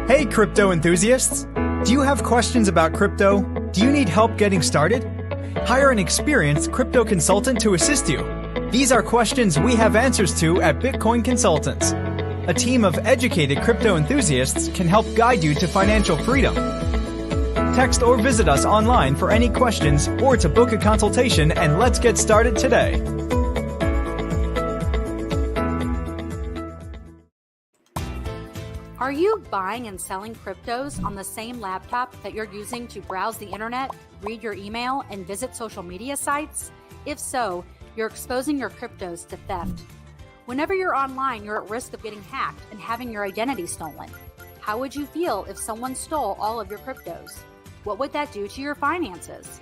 Hey crypto enthusiasts! Do you have questions about crypto? Do you need help getting started? Hire an experienced crypto consultant to assist you. These are questions we have answers to at Bitcoin Consultants. A team of educated crypto enthusiasts can help guide you to financial freedom. Text or visit us online for any questions or to book a consultation, and let's get started today. Are you buying and selling cryptos on the same laptop that you're using to browse the internet, read your email, and visit social media sites? If so, you're exposing your cryptos to theft. Whenever you're online, you're at risk of getting hacked and having your identity stolen. How would you feel if someone stole all of your cryptos? What would that do to your finances?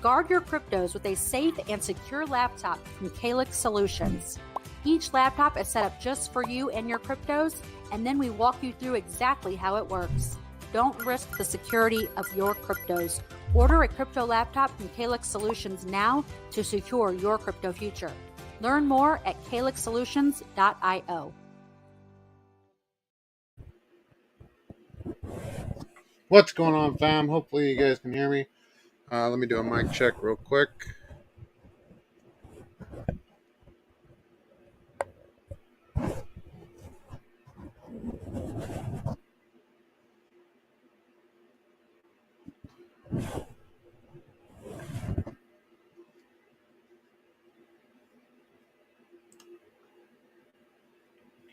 Guard your cryptos with a safe and secure laptop from Calix Solutions. Each laptop is set up just for you and your cryptos, and then we walk you through exactly how it works. Don't risk the security of your cryptos. Order a crypto laptop from Calix Solutions now to secure your crypto future. Learn more at calixsolutions.io. What's going on, fam? Hopefully you guys can hear me. Let me do a mic check real quick.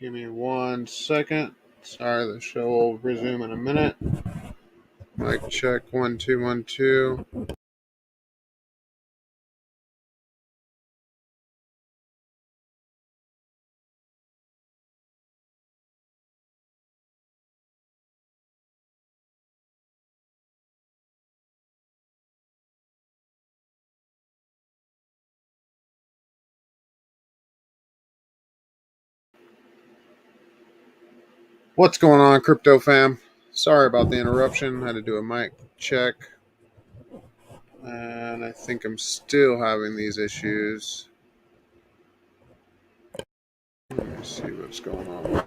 Give me 1 second. Sorry, the show will resume in a minute. Mic check 1 2 1 2. What's going on, crypto fam? Sorry about the interruption. Had to do a mic check. And I think I'm still having these issues. Let me see what's going on.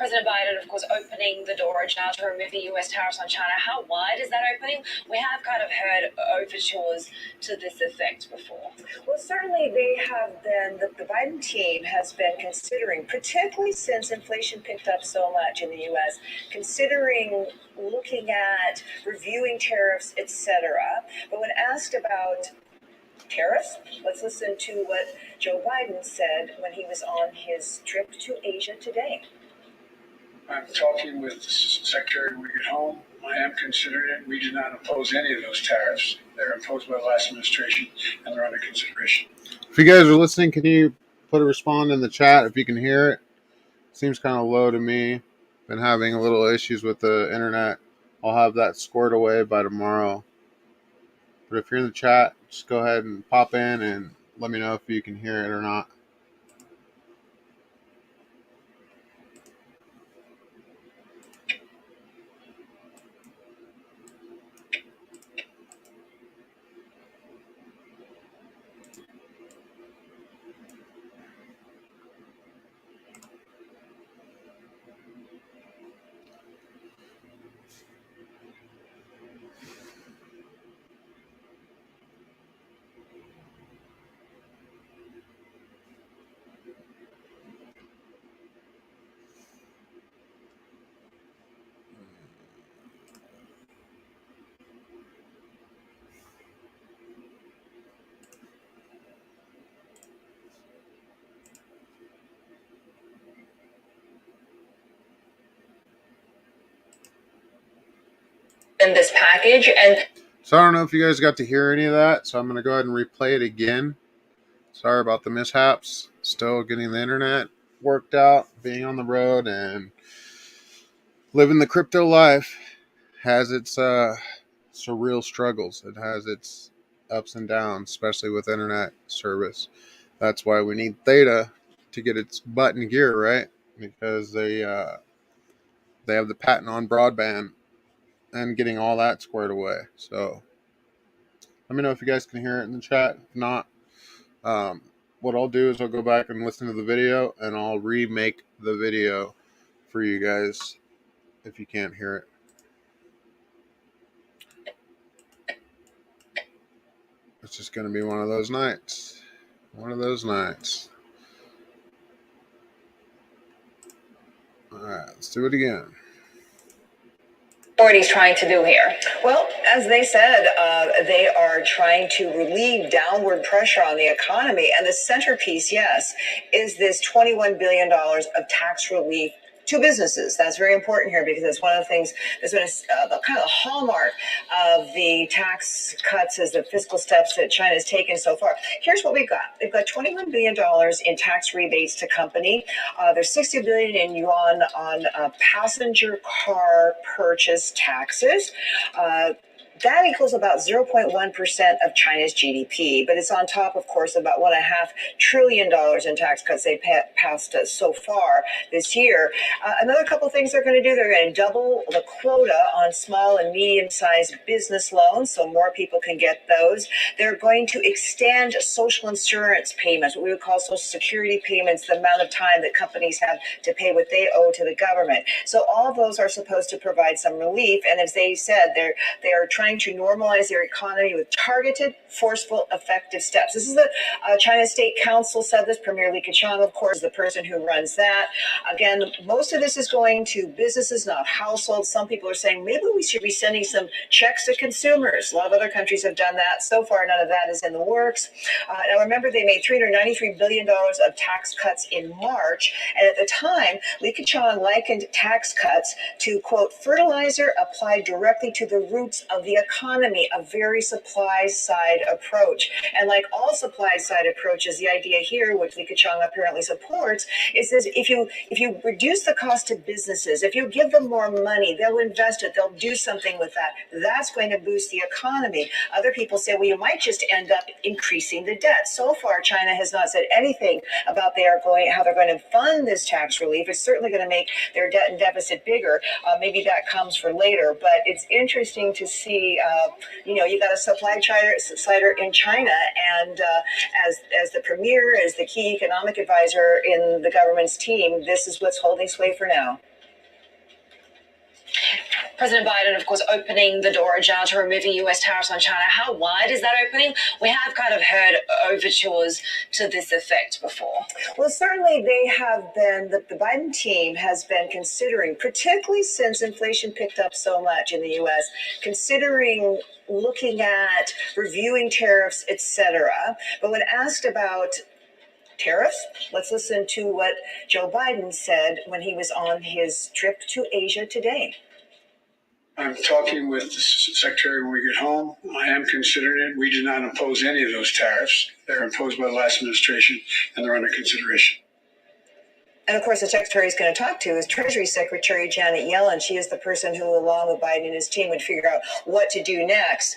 President Biden, of course, opening the door now to remove the U.S. tariffs on China. How wide is that opening? We have kind of heard overtures to this effect before. Well, certainly they have been, the Biden team has been considering, particularly since inflation picked up so much in the U.S., considering looking at reviewing tariffs, etc. But when asked about tariffs, let's listen to what Joe Biden said when he was on his trip to Asia today. I'm talking with Secretary when we get home. I am considering it. We do not oppose any of those tariffs. They're imposed by the last administration, and they're under consideration. If you guys are listening, can you put a respond in the chat if you can hear it? Seems kind of low to me. Been having a little issues with the internet. I'll have that squared away by tomorrow. But if you're in the chat, just go ahead and pop in and let me know if you can hear it or not. In this package, and So I don't know if you guys got to hear any of that, so I'm going to go ahead and replay it again. Sorry about the mishaps. Still getting the internet worked out, being on the road, and living the crypto life has its surreal struggles. It has its ups and downs, especially with internet service. That's why we need Theta to get its butt in gear, right? Because they have the patent on broadband and getting all that squared away. So let me know if you guys can hear it in the chat. If not, what I'll do is I'll go back and listen to the video, and I'll remake the video for you guys if you can't hear it. It's just going to be one of those nights. One of those nights. All right, let's do it again. What he's trying to do here? Well, as they said, they are trying to relieve downward pressure on the economy. And the centerpiece, yes, is this $21 billion of tax relief to businesses. That's very important here because it's one of the things that's been a kind of a hallmark of the tax cuts as the fiscal steps that China has taken so far. Here's what we've got. They've got $21 billion in tax rebates to company. There's 60 billion in yuan on passenger car purchase taxes. That equals about 0.1% of China's GDP, but it's on top, of course, about $1.5 trillion in tax cuts they passed so far this year. Another couple of things they're going to do, they're going to double the quota on small and medium-sized business loans, so more people can get those. They're going to extend social insurance payments, what we would call social security payments, the amount of time that companies have to pay what they owe to the government. So all of those are supposed to provide some relief, and as they said, they are trying to normalize their economy with targeted, forceful, effective steps. This is the China State Council said this. Premier Li Keqiang, of course, is the person who runs that. Again, most of this is going to businesses, not households. Some people are saying maybe we should be sending some checks to consumers. A lot of other countries have done that. So far, none of that is in the works. Now, remember, they made $393 billion of tax cuts in March. And at the time, Li Keqiang likened tax cuts to, quote, fertilizer applied directly to the roots of the economy, a very supply-side approach. And like all supply-side approaches, the idea here, which Li Keqiang apparently supports, is that if you reduce the cost to businesses, if you give them more money, they'll invest it, they'll do something with that. That's going to boost the economy. Other people say, well, you might just end up increasing the debt. So far, China has not said anything about how they're going to fund this tax relief. It's certainly going to make their debt and deficit bigger. Maybe that comes for later, but it's interesting to see, you got a supply sider in China, and as the premier, as the key economic advisor in the government's team, this is what's holding sway for now. President Biden, of course, opening the door ajar to removing US tariffs on China. How wide is that opening? We have kind of heard overtures to this effect before. Well, certainly they have been, the Biden team has been considering, particularly since inflation picked up so much in the U.S., considering looking at reviewing tariffs, etc. But when asked about tariffs, let's listen to what Joe Biden said when he was on his trip to Asia today. I'm talking with the Secretary when we get home. I am considering it. We did not impose any of those tariffs. They're imposed by the last administration, and they're under consideration. And of course, the secretary is going to talk to is Treasury Secretary Janet Yellen. She is the person who, along with Biden and his team, would figure out what to do next.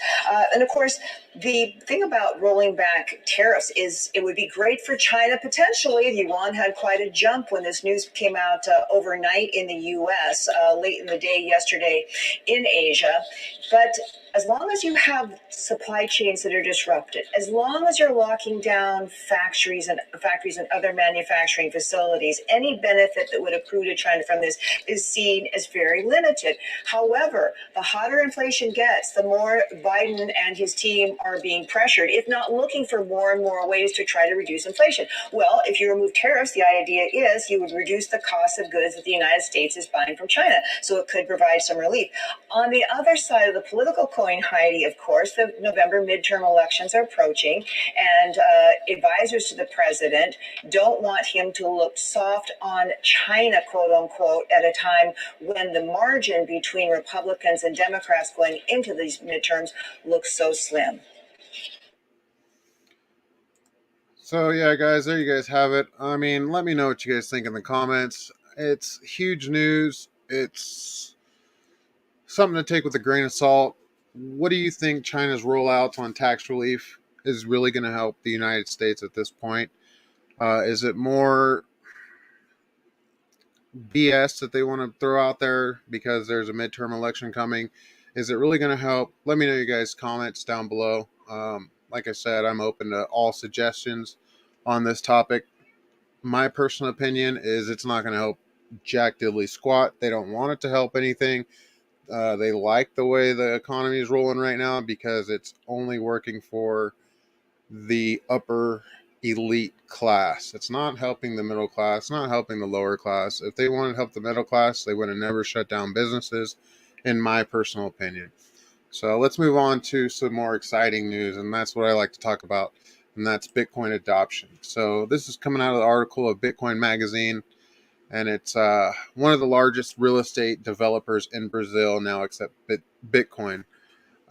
And of course, the thing about rolling back tariffs is it would be great for China potentially. The yuan had quite a jump when this news came out overnight in the U.S., late in the day yesterday in Asia. But as long as you have supply chains that are disrupted, as long as you're locking down factories and other manufacturing facilities, any benefit that would accrue to China from this is seen as very limited. However, the hotter inflation gets, the more Biden and his team are being pressured, if not looking for more and more ways to try to reduce inflation. Well, if you remove tariffs, the idea is you would reduce the cost of goods that the United States is buying from China. So it could provide some relief. On the other side of the political coin, Heidi, of course, the November midterm elections are approaching, and advisors to the president don't want him to look soft on China, quote unquote, at a time when the margin between Republicans and Democrats going into these midterms looks so slim. So yeah, guys, there you guys have it. I mean, let me know what you guys think in the comments. It's huge news. It's something to take with a grain of salt. What do you think China's rollouts on tax relief is really going to help the United States at this point? Is it more BS that they want to throw out there because there's a midterm election coming? Is it really going to help? Let me know your guys' comments down below. Like I said, I'm open to all suggestions on this topic. My personal opinion is it's not going to help jack diddly squat. They don't want it to help anything. They like the way the economy is rolling right now because it's only working for the upper elite class. It's not helping the middle class. It's not helping the lower class. If they wanted to help the middle class, they would have never shut down businesses, in my personal opinion. So let's move on to some more exciting news, and that's what I like to talk about, and that's Bitcoin adoption. So this is coming out of the article of Bitcoin Magazine, and it's one of the largest real estate developers in Brazil now accept Bitcoin.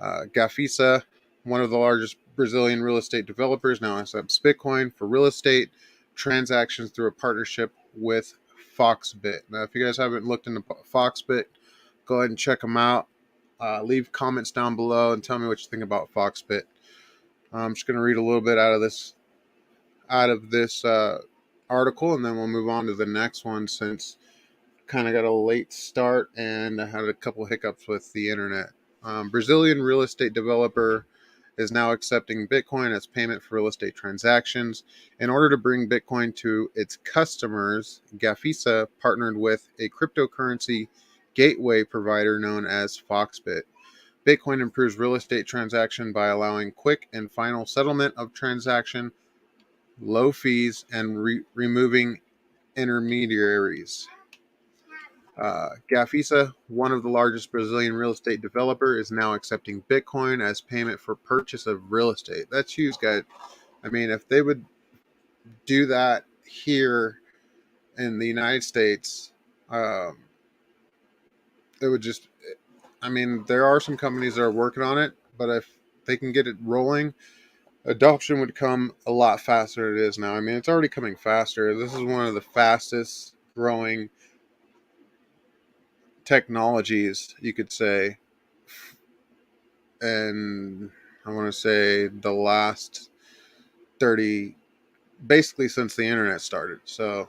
Gafisa, one of the largest Brazilian real estate developers, now accepts Bitcoin for real estate transactions through a partnership with Foxbit. Now, if you guys haven't looked into Foxbit, go ahead and check them out. Leave comments down below and tell me what you think about Foxbit. I'm just going to read a little bit out of this article, and then we'll move on to the next one since kind of got a late start and I had a couple hiccups with the internet. Brazilian real estate developer is now accepting Bitcoin as payment for real estate transactions. In order to bring Bitcoin to its customers, Gafisa partnered with a cryptocurrency gateway provider known as Foxbit. Bitcoin improves real estate transaction by allowing quick and final settlement of transaction, low fees, and removing intermediaries. Gafisa, one of the largest Brazilian real estate developer, is now accepting Bitcoin as payment for purchase of real estate. That's huge, guys. I mean, if they would do that here in the United States, it would just, I mean, there are some companies that are working on it, but if they can get it rolling, adoption would come a lot faster than it is now. I mean, it's already coming faster. This is one of the fastest growing technologies, you could say, and I want to say the last 30, basically since the internet started. So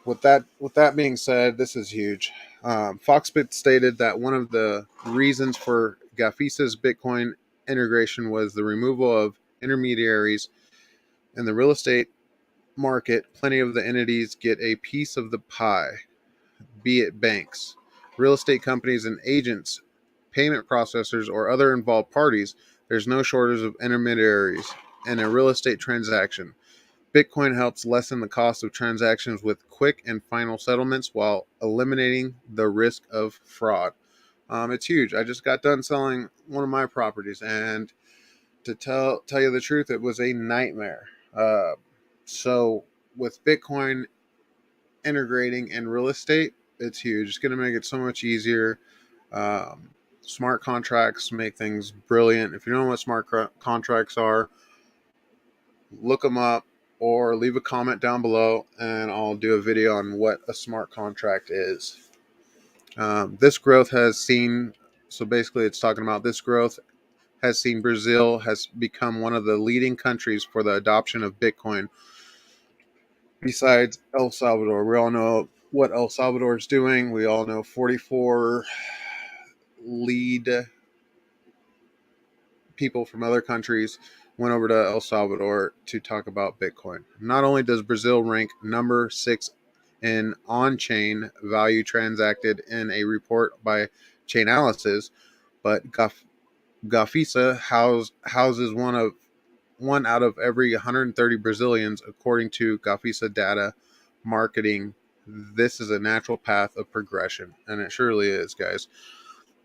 with that being said, this is huge. Foxbit stated that one of the reasons for Gafisa's Bitcoin integration was the removal of intermediaries in the real estate market. Plenty of the entities get a piece of the pie, be it banks, real estate companies, and agents payment processors, or other involved parties, there's no shortage of intermediaries in a real estate transaction. Bitcoin helps lessen the cost of transactions with quick and final settlements while eliminating the risk of fraud. It's huge. I just got done selling one of my properties, and to tell you the truth, it was a nightmare. So with Bitcoin integrating in real estate, it's huge. It's going to make it so much easier. Smart contracts make things brilliant. If you don't know what smart contracts are, look them up or leave a comment down below and I'll do a video on what a smart contract is. This growth has seen, so basically it's talking about this growth has seen Brazil has become one of the leading countries for the adoption of Bitcoin besides El Salvador. We all know what El Salvador is doing. We all know 44 lead people from other countries went over to El Salvador to talk about Bitcoin. Not only does Brazil rank number 6 in on-chain value transacted in a report by Chainalysis, but Gafisa houses one out of every 130 Brazilians, according to Gafisa data marketing. This is a natural path of progression, and it surely is, guys.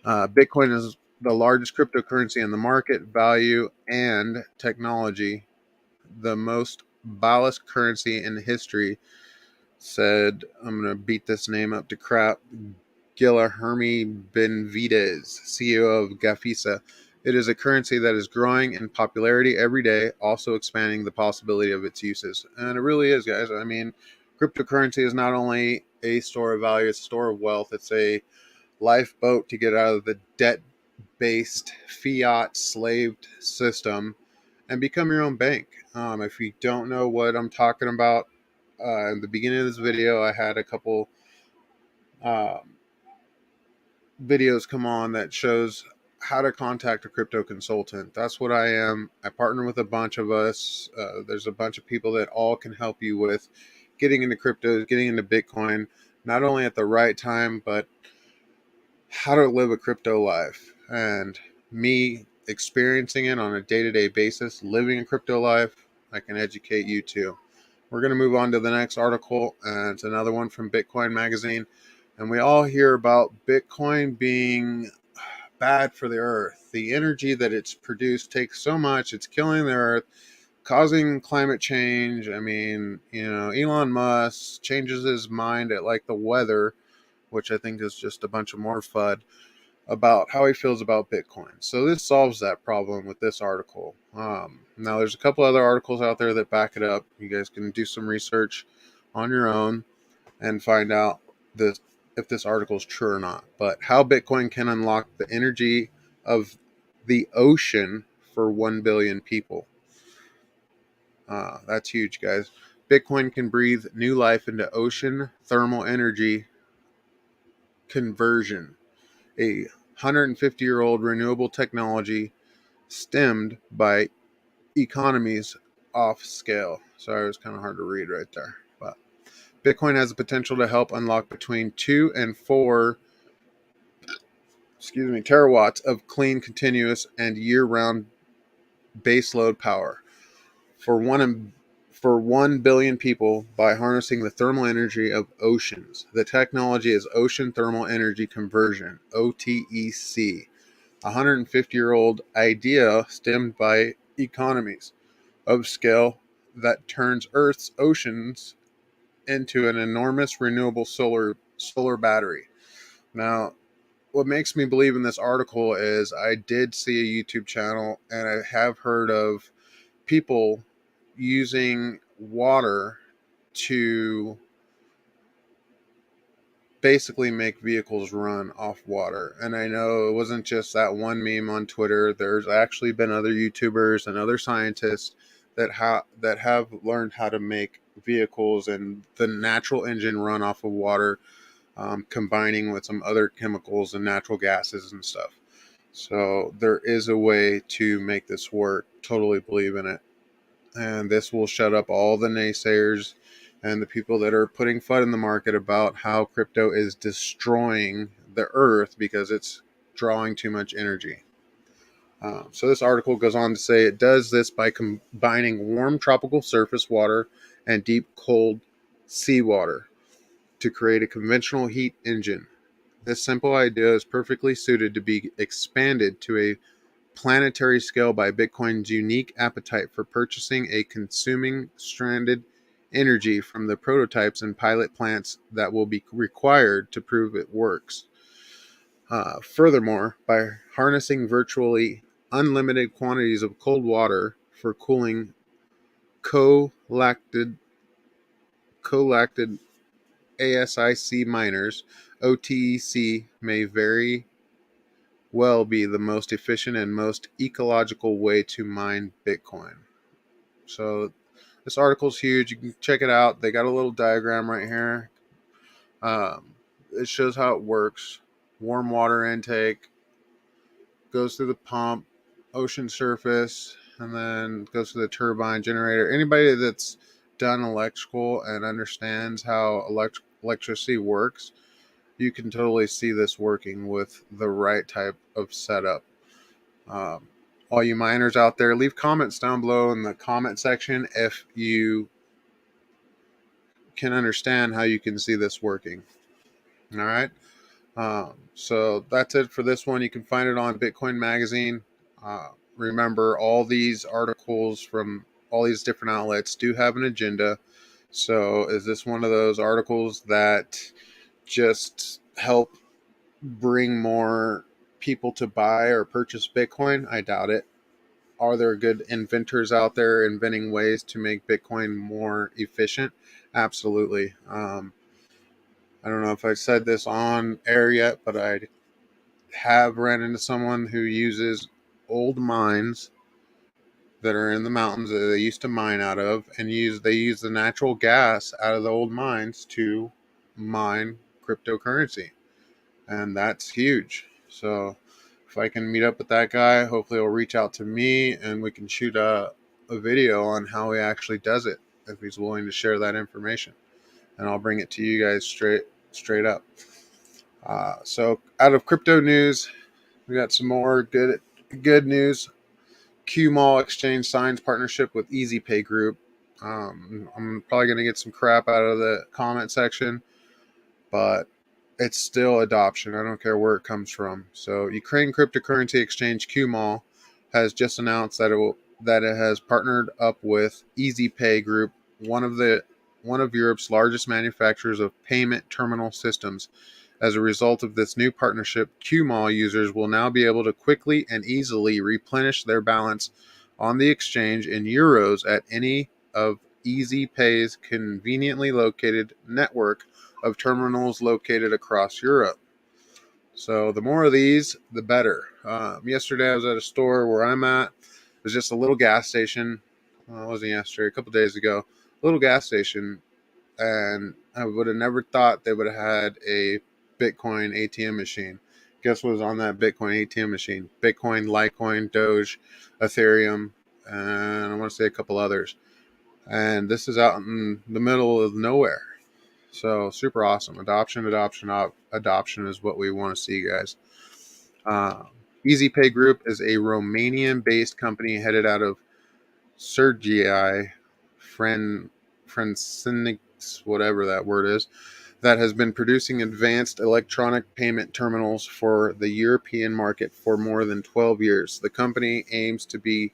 Bitcoin is the largest cryptocurrency in the market value and technology, the most balanced currency in history, said, I'm going to beat this name up to crap, Guilherme Benavides, CEO of Gafisa. It is a currency that is growing in popularity every day, also expanding the possibility of its uses. And it really is, guys. I mean, cryptocurrency is not only a store of value, it's a store of wealth. It's a lifeboat to get out of the debt-based, fiat-slaved system and become your own bank. If you don't know what I'm talking about, in the beginning of this video, I had a couple videos come on that shows how to contact a crypto consultant. That's what I am. I partner with a bunch of us. There's a bunch of people that all can help you with getting into crypto, getting into Bitcoin, not only at the right time, but how to live a crypto life. And me experiencing it on a day-to-day basis, living a crypto life, I can educate you too. We're going to move on to the next article, and it's another one from Bitcoin Magazine. And we all hear about Bitcoin being bad for the earth. The energy that it's produced takes so much, it's killing the earth, causing climate change. I mean, Elon Musk changes his mind at like the weather, which I think is just a bunch of more FUD, about how he feels about Bitcoin. So this solves that problem with this article. Now, there's a couple other articles out there that back it up. You guys can do some research on your own and find out if this article is true or not. But how Bitcoin can unlock the energy of the ocean for 1 billion people. That's huge, guys. Bitcoin can breathe new life into ocean thermal energy conversion, a 150-year-old renewable technology stemmed by economies off scale. Sorry, it was kind of hard to read right there. But Bitcoin has the potential to help unlock between 2 and 4 terawatts of clean, continuous, and year-round baseload power for 1 billion people by harnessing the thermal energy of oceans. The technology is Ocean Thermal Energy Conversion, OTEC, a 150-year-old idea stemmed by economies of scale that turns Earth's oceans into an enormous renewable solar battery. Now, what makes me believe in this article is I did see a YouTube channel, and I have heard of people using water to basically make vehicles run off water. And I know it wasn't just that one meme on Twitter. There's actually been other YouTubers and other scientists that have learned how to make vehicles and the natural engine run off of water, combining with some other chemicals and natural gases and stuff. So there is a way to make this work. Totally believe in it. And this will shut up all the naysayers and the people that are putting FUD in the market about how crypto is destroying the earth, because it's drawing too much energy. So this article goes on to say it does this by combining warm tropical surface water and deep cold seawater to create a conventional heat engine. This simple idea is perfectly suited to be expanded to a planetary scale by Bitcoin's unique appetite for purchasing a consuming stranded energy from the prototypes and pilot plants that will be required to prove it works. Furthermore, by harnessing virtually unlimited quantities of cold water for cooling collected ASIC miners, OTEC may very well be the most efficient and most ecological way to mine Bitcoin. So this article's huge. You can check it out. They got a little diagram right here. It shows how it works. Warm water intake goes through the pump, ocean surface, and then goes to the turbine generator. Anybody that's done electrical and understands how electricity works, you can totally see this working with the right type of setup. All you miners out there, leave comments down below in the comment section if you can understand how you can see this working. All right. So that's it for this one. You can find it on Bitcoin Magazine. Remember, all these articles from all these different outlets do have an agenda. So is this one of those articles that just help bring more people to buy or purchase Bitcoin? I doubt it. Are there good inventors out there inventing ways to make Bitcoin more efficient? Absolutely. I don't know if I said this on air yet, but I have ran into someone who uses old mines that are in the mountains that they used to mine out of, and they use the natural gas out of the old mines to mine cryptocurrency, and that's huge. So if I can meet up with that guy, hopefully he'll reach out to me and we can shoot a video on how he actually does it, if he's willing to share that information, and I'll bring it to you guys straight up. So out of crypto news, we got some more good news. QMall Exchange signs partnership with EasyPay Group. I'm probably going to get some crap out of the comment section, but it's still adoption. I don't care where it comes from. So Ukraine cryptocurrency exchange QMall has just announced that it has partnered up with EasyPay Group, one of Europe's largest manufacturers of payment terminal systems. As a result of this new partnership, QMall users will now be able to quickly and easily replenish their balance on the exchange in euros at any of EasyPay's conveniently located network of terminals located across Europe. So the more of these, the better. Yesterday I was at a store where I'm at. It was just a little gas station. Well, it wasn't yesterday, a couple days ago. A little gas station, and I would have never thought they would have had a Bitcoin ATM machine. Guess what was on that Bitcoin ATM machine? Bitcoin, Litecoin, Doge, Ethereum, and I want to say a couple others. And this is out in the middle of nowhere. So super awesome. Adoption is what we want to see, guys. EasyPay Group is a Romanian-based company headed out of Sergii Francinics, whatever that word is, that has been producing advanced electronic payment terminals for the European market for more than 12 years. The company aims to be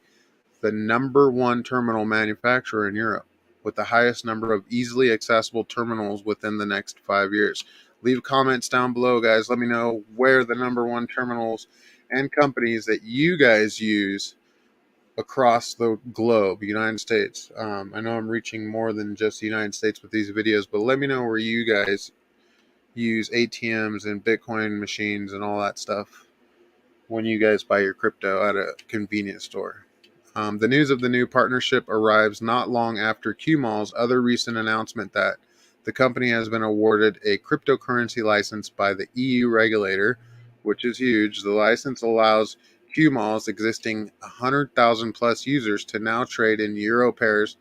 the number one terminal manufacturer in Europe, with the highest number of easily accessible terminals within the next 5 years. Leave comments down below, guys. Let me know where the number one terminals and companies that you guys use across the globe, United States. I know I'm reaching more than just the United States with these videos, but let me know where you guys use ATMs and Bitcoin machines and all that stuff when you guys buy your crypto at a convenience store. The news of the new partnership arrives not long after QMall's other recent announcement that the company has been awarded a cryptocurrency license by the EU regulator, which is huge. The license allows QMall's existing 100,000 plus users to now trade in euro pairs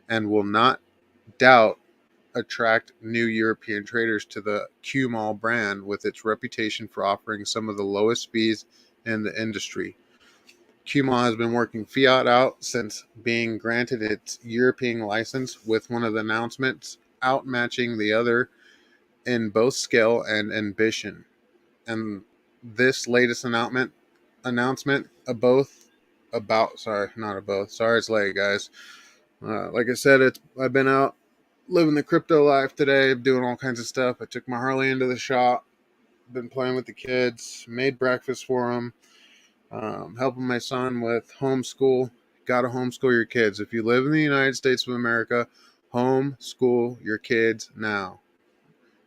and will not doubt attract new European traders to the QMall brand with its reputation for offering some of the lowest fees in the industry. QMall has been working fiat out since being granted its European license, with one of the announcements outmatching the other in both scale and ambition. And this latest announcement of both about sorry, not of both. Sorry, it's late, guys. Like I said, I've been out living the crypto life today, doing all kinds of stuff. I took my Harley into the shop, been playing with the kids, made breakfast for them, helping my son with homeschool. Got to homeschool your kids. If you live in the United States of America, homeschool your kids now.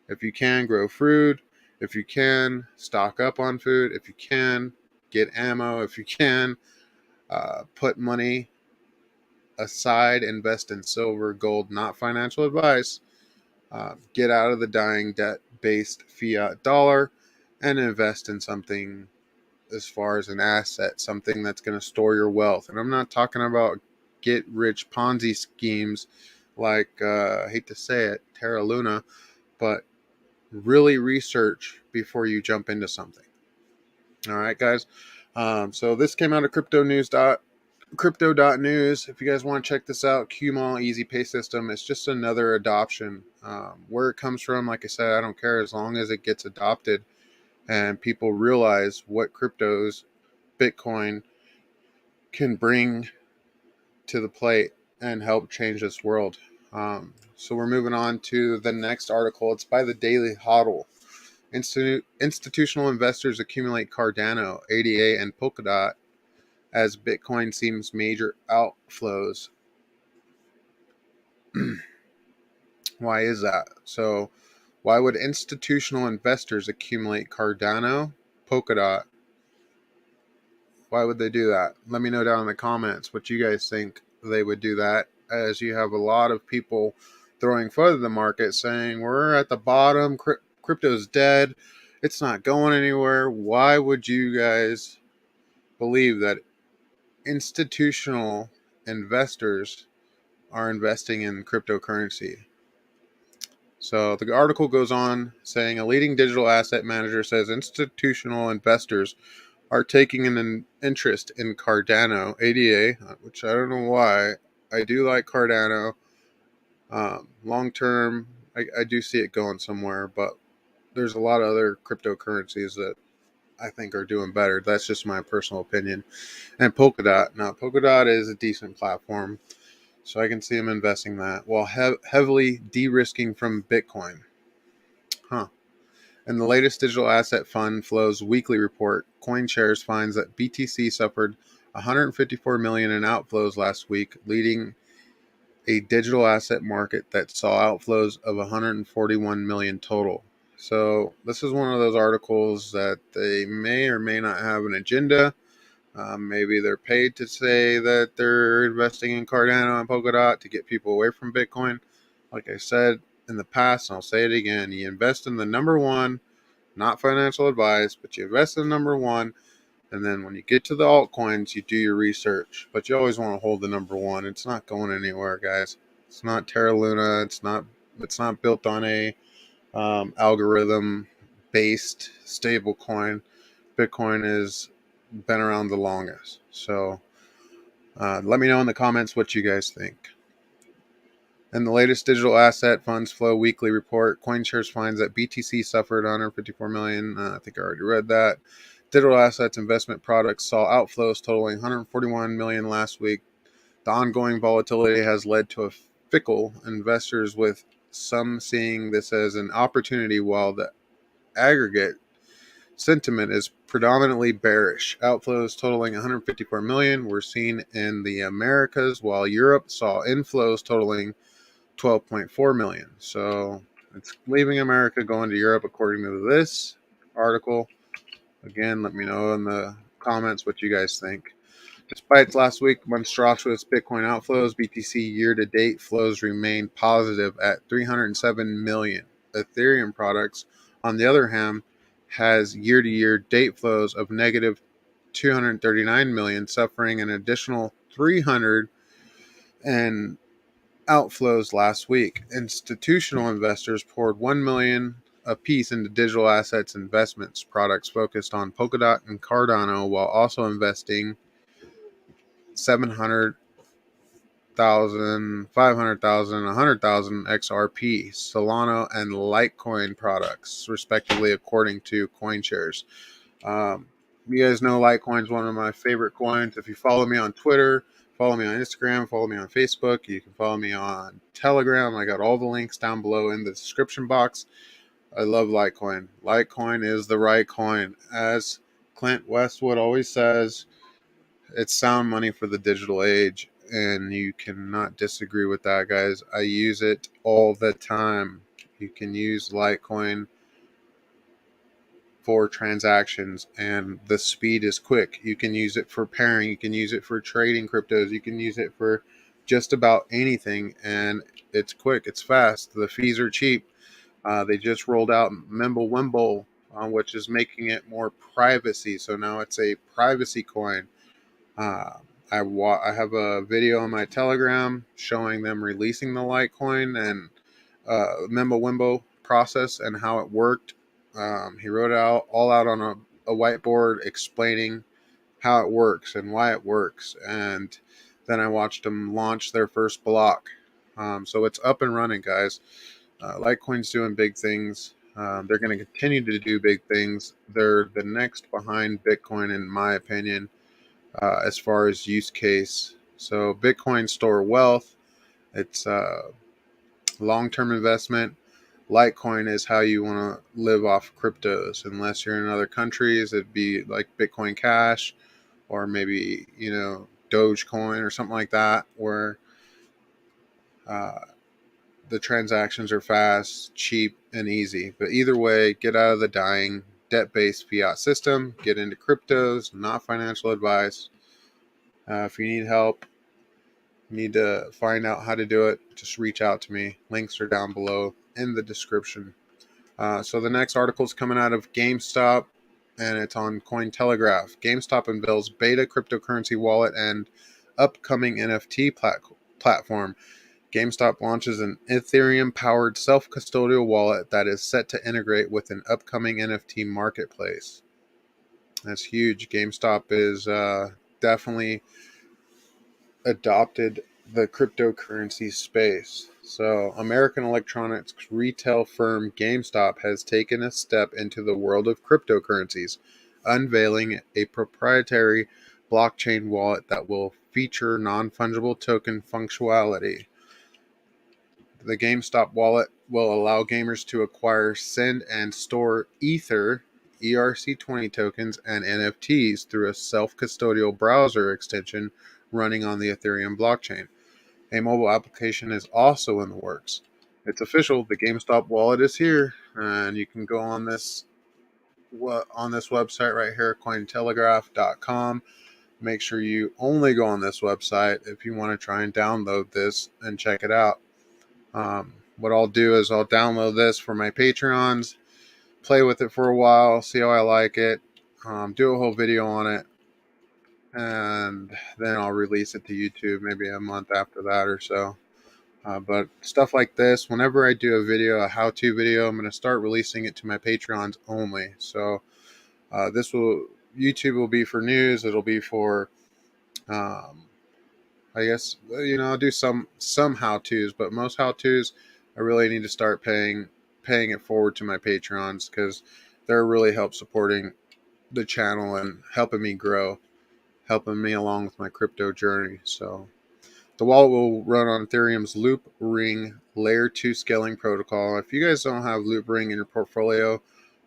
If you can, grow food. If you can, stock up on food. If you can, get ammo. If you can, put money aside, invest in silver, gold, not financial advice. Get out of the dying debt-based fiat dollar and invest in something as far as an asset, something that's going to store your wealth. And I'm not talking about get-rich Ponzi schemes like, I hate to say it, Terra Luna, but really research before you jump into something. All right, guys. So this came out of crypto.news. If you guys want to check this out, QMall Easy Pay System, it's just another adoption. Where it comes from, like I said, I don't care as long as it gets adopted and people realize what cryptos, Bitcoin, can bring to the plate and help change this world. So we're moving on to the next article. It's by the Daily Hodl. Institutional investors accumulate Cardano, ADA, and Polkadot as Bitcoin seems major outflows. Why is that? So why would institutional investors accumulate Cardano, Polkadot? Why would they do that? Let me know down in the comments what you guys think they would do that, as you have a lot of people throwing further the market saying we're at the bottom, crypto's dead, it's not going anywhere. Why would you guys believe that institutional investors are investing in cryptocurrency? So the article goes on saying a leading digital asset manager says institutional investors are taking an interest in Cardano, ADA, which I don't know why. I do like Cardano. Long term, I do see it going somewhere, but there's a lot of other cryptocurrencies that I think are doing better. That's just my personal opinion. And Polkadot. Now, Polkadot is a decent platform, so I can see them investing that while heavily de-risking from Bitcoin. In the latest digital asset fund flows weekly report, CoinShares finds that BTC suffered 154 million in outflows last week, leading a digital asset market that saw outflows of 141 million total. So this is one of those articles that they may or may not have an agenda. Maybe they're paid to say that they're investing in Cardano and Polkadot to get people away from Bitcoin. Like I said in the past, and I'll say it again, you invest in the number one, not financial advice, but you invest in the number one, and then when you get to the altcoins, you do your research. But you always want to hold the number one. It's not going anywhere, guys. It's not Terra Luna. It's not built on a algorithm-based stable coin. Bitcoin has been around the longest. So let me know in the comments what you guys think. In the latest digital asset funds flow weekly report, CoinShares finds that BTC suffered 154 million. I think I already read that. Digital assets investment products saw outflows totaling 141 million last week. The ongoing volatility has led to a fickle investors, with some seeing this as an opportunity while the aggregate sentiment is predominantly bearish. Outflows totaling 154 million were seen in the Americas, while Europe saw inflows totaling 12.4 million. So it's leaving America, going to Europe, according to this article. Again, let me know in the comments what you guys think. Despite last week monstrous Bitcoin outflows, BTC year-to-date flows remain positive at 307 million. Ethereum products, on the other hand, has year-to-year date flows of negative 239 million, suffering an additional 300 and outflows last week. Institutional investors poured $1 million apiece into digital assets investments products focused on Polkadot and Cardano, while also investing 700,000, 500,000, 100,000 XRP, Solana, and Litecoin products, respectively, according to CoinShares. You guys know Litecoin is one of my favorite coins. If you follow me on Twitter, follow me on Instagram, follow me on Facebook, you can follow me on Telegram. I got all the links down below in the description box. I love Litecoin. Litecoin is the right coin. As Clint Westwood always says, it's sound money for the digital age, and you cannot disagree with that, guys. I use it all the time. You can use Litecoin for transactions, and the speed is quick. You can use it for pairing, you can use it for trading cryptos, you can use it for just about anything, and it's quick, it's fast, the fees are cheap. They just rolled out MimblewWimble, which is making it more privacy, so now it's a privacy coin. I have a video on my Telegram showing them releasing the Litecoin and MimblewWimble process and how it worked. He wrote it all out on a whiteboard explaining how it works and why it works. And then I watched them launch their first block. So it's up and running, guys. Litecoin's doing big things. They're going to continue to do big things. They're the next behind Bitcoin, in my opinion, as far as use case. So Bitcoin store wealth. It's long-term investment. Litecoin is how you want to live off cryptos. Unless you're in other countries, it'd be like Bitcoin Cash or maybe, Dogecoin or something like that, where the transactions are fast, cheap, and easy. But either way, get out of the dying debt-based fiat system. Get into cryptos, not financial advice. If you need help, need to find out how to do it, just reach out to me. Links are down below in the description. So the next article is coming out of GameStop, and it's on Cointelegraph. GameStop unveils beta cryptocurrency wallet and upcoming NFT platform. GameStop launches an Ethereum-powered self-custodial wallet that is set to integrate with an upcoming NFT marketplace. That's huge. GameStop is definitely adopted the cryptocurrency space. So American electronics retail firm GameStop has taken a step into the world of cryptocurrencies, unveiling a proprietary blockchain wallet that will feature non-fungible token functionality. The GameStop wallet will allow gamers to acquire, send, and store Ether, ERC20 tokens, and NFTs through a self-custodial browser extension running on the Ethereum blockchain. A mobile application is also in the works. It's official. The GameStop wallet is here, and you can go on this website right here, Cointelegraph.com. Make sure you only go on this website if you want to try and download this and check it out. What I'll do is I'll download this for my Patreons, play with it for a while, see how I like it, do a whole video on it, and then I'll release it to YouTube maybe a month after that or so. But stuff like this, whenever I do a how-to video, I'm going to start releasing it to my Patreons only. So YouTube will be for news. It'll be for, I guess, I'll do some how-tos, but most how-tos, I really need to start paying it forward to my Patreons, because they're really help supporting the channel and helping me grow, helping me along with my crypto journey. So the wallet will run on Ethereum's Loop Ring Layer 2 scaling protocol. If you guys don't have Loop Ring in your portfolio,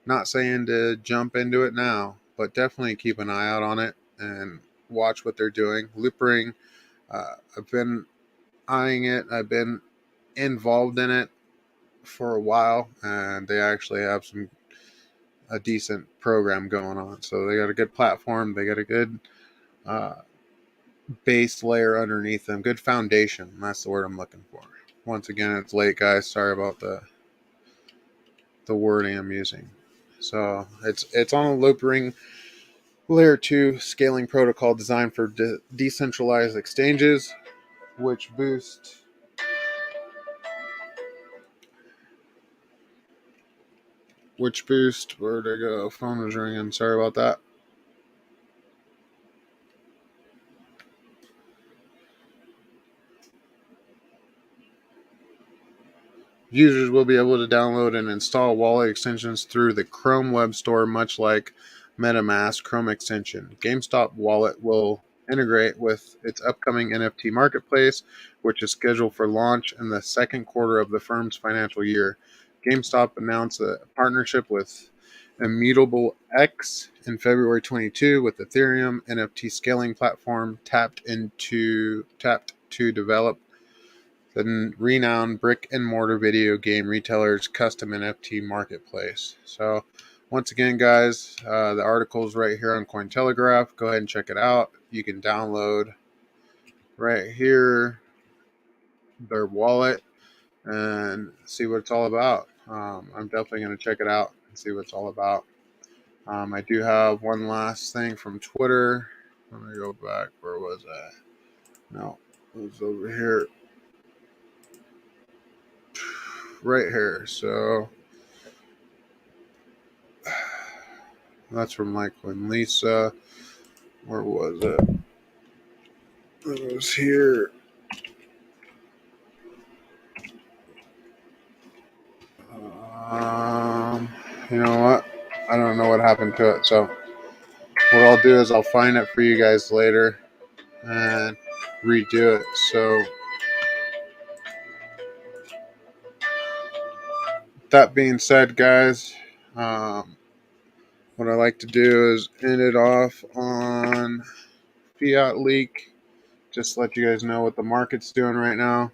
not saying to jump into it now, but definitely keep an eye out on it and watch what they're doing. Loop Ring, I've been eyeing it. I've been involved in it for a while, and they actually have a decent program going on. So they got a good platform. They got a good base layer underneath them. Good foundation. That's the word I'm looking for. Once again, it's late, guys. Sorry about the wording I'm using. So it's on a Loop Ring Layer 2 scaling protocol designed for decentralized exchanges, which boost Which boost? Where'd it go? Phone was ringing. Sorry about that. Users will be able to download and install wallet extensions through the Chrome Web Store, much like MetaMask Chrome extension. GameStop Wallet will integrate with its upcoming NFT marketplace, which is scheduled for launch in the second quarter of the firm's financial year. GameStop announced a partnership with Immutable X in February 22 with Ethereum NFT scaling platform tapped to develop the renowned brick-and-mortar video game retailer's custom NFT marketplace. So, once again, guys, the article is right here on Cointelegraph. Go ahead and check it out. You can download right here their wallet and see what it's all about. I'm definitely going to check it out and see what it's all about. I do have one last thing from Twitter. Let me go back. Where was that? No, it was over here. Right here. So that's from Michael and Lisa. Where was it? It was here. You know what? I don't know what happened to it. So what I'll do is I'll find it for you guys later and redo it. So that being said, guys, what I like to do is end it off on Fiat Leak. Just let you guys know what the market's doing right now.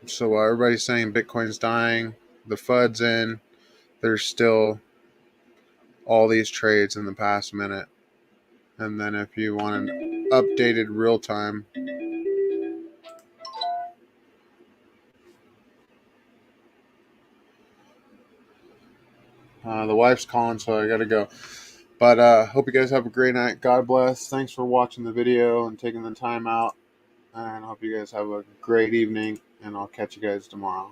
So while everybody's saying Bitcoin's dying, the FUD's in, there's still all these trades in the past minute. And then if you want an updated real time, the wife's calling, so I gotta go. But hope you guys have a great night. God bless. Thanks for watching the video and taking the time out. And I hope you guys have a great evening, and I'll catch you guys tomorrow.